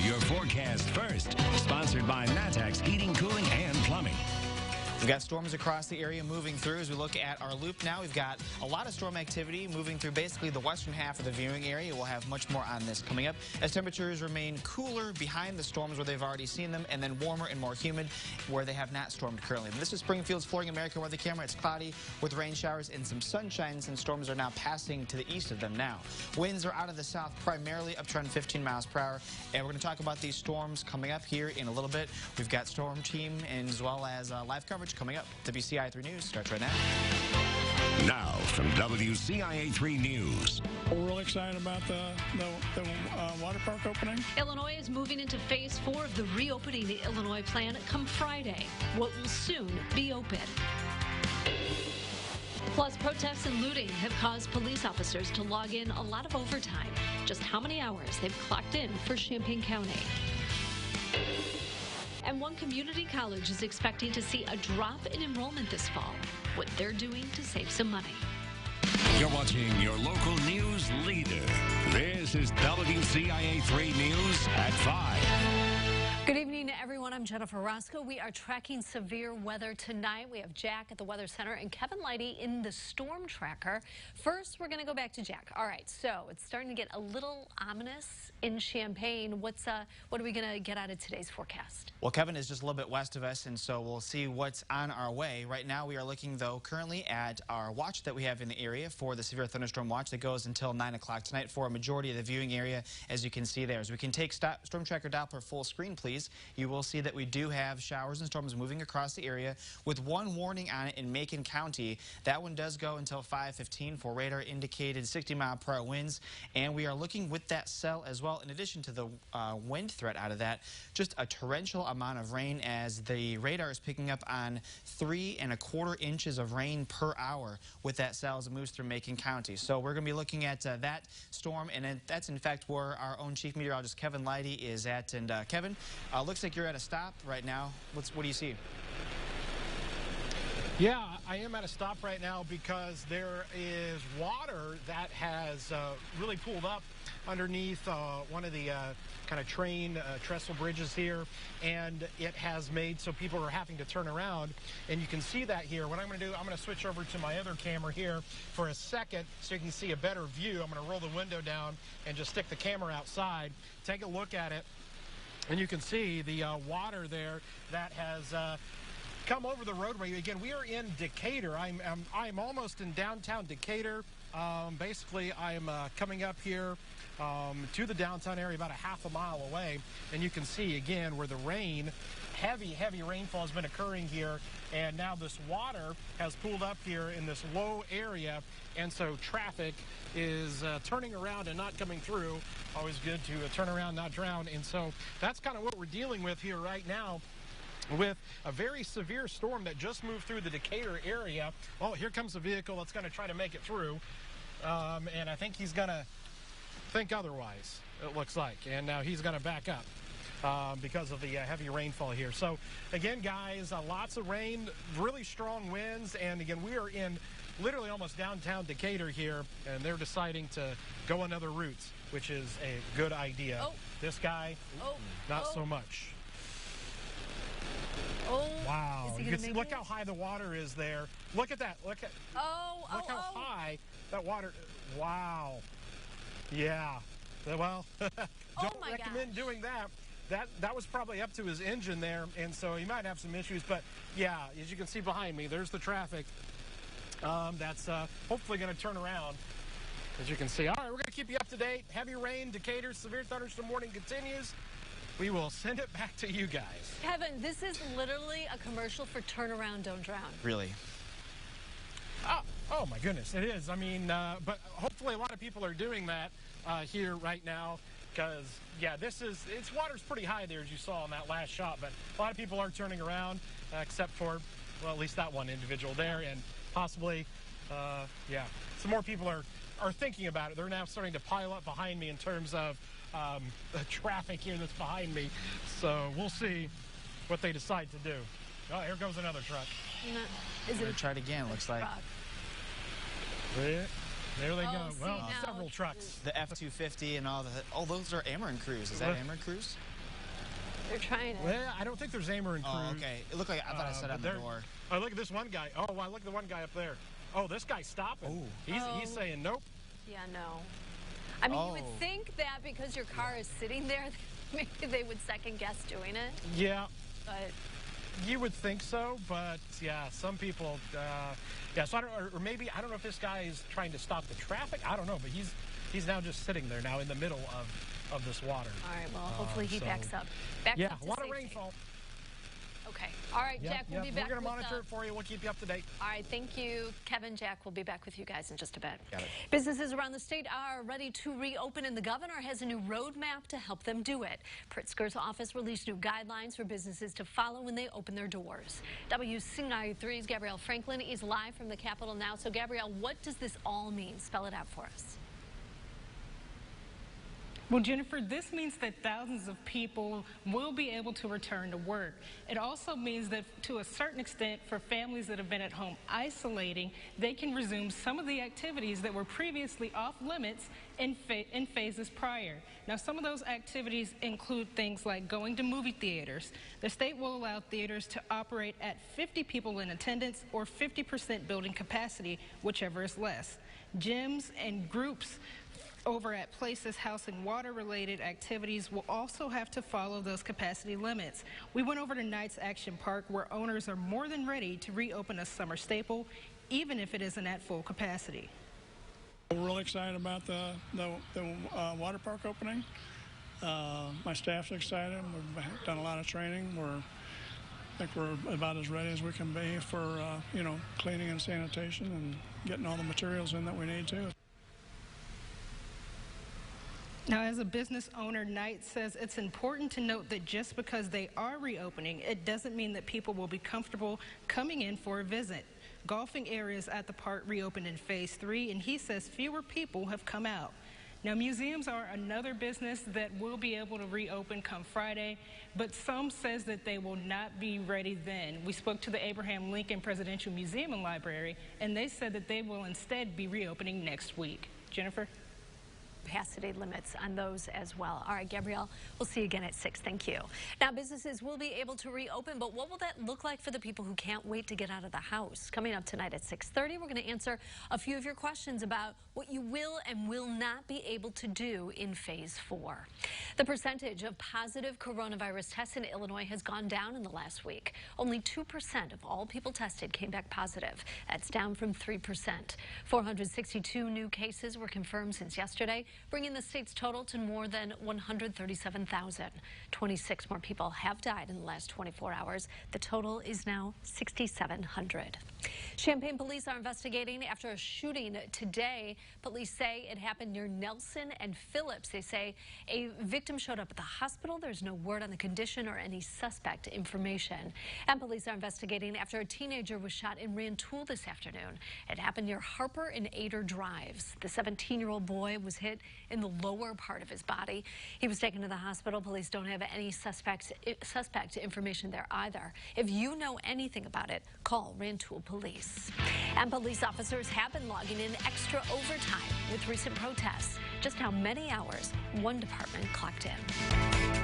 your forecast first. Sponsored by Matex Heating, Cooling, and Plumbing. We've got storms across the area moving through. As we look at our loop now, we've got a lot of storm activity moving through basically the western half of the viewing area. We'll have much more on this coming up as temperatures remain cooler behind the storms where they've already seen them, and then warmer and more humid where they have not stormed currently. This is Springfield's Flooring America weather camera. It's cloudy with rain showers and some sunshine, since storms are now passing to the east of them now. Winds are out of the south, primarily up to around 15 miles per hour. And we're going to talk about these storms coming up here in a little bit. We've got storm team and as well as live coverage coming up. WCIA 3 News starts right now. Now from WCIA 3 News. We're really excited about the water park opening. Illinois is moving into phase 4 of the reopening the Illinois plan come Friday, what will soon be open. Plus, protests and looting have caused police officers to log in a lot of overtime. Just how many hours they've clocked in for Champaign County. And one community college is expecting to see a drop in enrollment this fall. What they're doing to save some money. You're watching your local news leader. This is WCIA 3 News at 5. Good evening, everyone. I'm Jennifer Roscoe. We are tracking severe weather tonight. We have Jack at the Weather Center and Kevin Lighty in the Storm Tracker. First, we're going to go back to Jack. All right, so it's starting to get a little ominous in Champaign. What are we going to get out of today's forecast? Well, Kevin is just a little bit west of us, and so we'll see what's on our way. Right now, we are looking, though, currently at our watch that we have in the area for the severe thunderstorm watch that goes until 9 o'clock tonight for a majority of the viewing area, as you can see there. As we can take Storm Tracker Doppler full screen, please. You will see that we do have showers and storms moving across the area with one warning on it in Macon County. That one does go until 5:15 for radar indicated 60-mile-per-hour winds, and we are looking with that cell as well. In addition to the wind threat out of that, just a torrential amount of rain, as the radar is picking up on 3 1/4 inches of rain per hour with that cell as it moves through Macon County. So we're going to be looking at that storm, and that's in fact where our own chief meteorologist Kevin Lighty is at. And Kevin, looks like you're at a stop right now. What do you see? Yeah, I am at a stop right now because there is water that has really pooled up underneath one of the kind of train trestle bridges here, and it has made so people are having to turn around, and you can see that here. What I'm going to do, I'm going to switch over to my other camera here for a second so you can see a better view. I'm going to roll the window down and just stick the camera outside. Take a look at it, and you can see the water there that has come over the roadway. Again, we are in Decatur. I'm almost in downtown Decatur. Basically, I'm coming up here to the downtown area about a half a mile away, and you can see again where the rain, heavy rainfall has been occurring here, and now this water has pooled up here in this low area, and so traffic is turning around and not coming through. Always good to turn around, not drown, and so that's kind of what we're dealing with here right now, with a very severe storm that just moved through the Decatur area. Oh, here comes a vehicle that's going to try to make it through, and I think he's going to think otherwise, it looks like, and now he's going to back up because of the heavy rainfall here. So again, guys, lots of rain, really strong winds, and again, we are in literally almost downtown Decatur here, and they're deciding to go on other routes, which is a good idea. Oh. This guy, not so much. Oh, wow. You can see, look how high the water is there. Look at that. Look how high that water. Wow. Yeah. Well, don't recommend doing that. That was probably up to his engine there, and so he might have some issues. But yeah, as you can see behind me, there's the traffic. That's hopefully going to turn around, as you can see. All right, we're going to keep you up to date. Heavy rain, Decatur, severe thunderstorm warning continues. We will send it back to you guys. Kevin, this is literally a commercial for Turn Around, Don't Drown. Really? Oh my goodness, it is. I mean, but hopefully a lot of people are doing that here right now, because yeah, water's pretty high there, as you saw in that last shot, but a lot of people are turning around, except for, well, at least that one individual there, and possibly, yeah, some more people are thinking about it. They're now starting to pile up behind me in terms of the traffic here that's behind me, so we'll see what they decide to do. Oh, here goes another truck. Is it try it again, looks like. There they Oh, go. see, Well, now- several trucks. The F-250 and all the... Oh, those are Ameren crews. Is that Ameren crews? They're trying to. Well, I don't think there's Ameren crews. Oh, okay. It looked like... I thought I said but on the they're- door. Oh, look at this one guy. Oh, wow, look at the one guy up there. Oh, this guy's stopping. Oh. He's saying nope. Yeah, no. I mean, you Oh. would think that because your car is sitting there, maybe they would second guess doing it. Yeah, But you would think so, but yeah, some people, yeah. So I don't, or maybe I don't know if this guy is trying to stop the traffic. I don't know, but he's now just sitting there now in the middle of this water. all right, well, hopefully he so- backs up. Backs Yeah, up to a lot of safety. rainfall. Okay. All right, Yep, Jack, we'll yep. be back. We're going to with, monitor it for you. We'll keep you up to date. All right, thank you, Kevin. Jack, we'll be back with you guys in just a bit. Got it. Businesses around the state are ready to reopen, and the governor has a new roadmap to help them do it. Pritzker's office released new guidelines for businesses to follow when they open their doors. WCIA3's Gabrielle Franklin is live from the Capitol now. So, Gabrielle, what does this all mean? Spell it out for us. Well, Jennifer, this means that thousands of people will be able to return to work. It also means that to a certain extent, for families that have been at home isolating, they can resume some of the activities that were previously off limits in phases prior. Now, some of those activities include things like going to movie theaters. The state will allow theaters to operate at 50 people in attendance or 50% building capacity, whichever is less. Gyms and groups over at places housing water-related activities will also have to follow those capacity limits. We went over to Knights Action Park, where owners are more than ready to reopen a summer staple, even if it isn't at full capacity. We're really excited about the water park opening. My staff's excited. We've done a lot of training. I think we're about as ready as we can be for cleaning and sanitation and getting all the materials in that we need to. Now, as a business owner, Knight says it's important to note that just because they are reopening, it doesn't mean that people will be comfortable coming in for a visit. Golfing areas at the park reopened in phase 3, and he says fewer people have come out. Now, museums are another business that will be able to reopen come Friday, but some says that they will not be ready then. We spoke to the Abraham Lincoln Presidential Museum and Library, and they said that they will instead be reopening next week. Jennifer? Capacity limits on those as well. All right, Gabrielle, we'll see you again at 6. Thank you. Now, businesses will be able to reopen, but what will that look like for the people who can't wait to get out of the house? Coming up tonight at 6:30, we're going to answer a few of your questions about what you will and will not be able to do in phase 4. The percentage of positive coronavirus tests in Illinois has gone down in the last week. Only 2% of all people tested came back positive. That's down from 3%. 462 new cases were confirmed since yesterday, bringing the state's total to more than 137,000. 26 more people have died in the last 24 hours. The total is now 6,700. Champaign police are investigating after a shooting today. Police say it happened near Nelson and Phillips. They say a victim showed up at the hospital. There's no word on the condition or any suspect information. And police are investigating after a teenager was shot in Rantoul this afternoon. It happened near Harper and Ader Drives. The 17-year-old boy was hit in the lower part of his body. He was taken to the hospital. Police don't have any suspect information there either. If you know anything about it, call Rantoul Police. And police officers have been logging in extra overtime with recent protests. Just how many hours one department clocked in.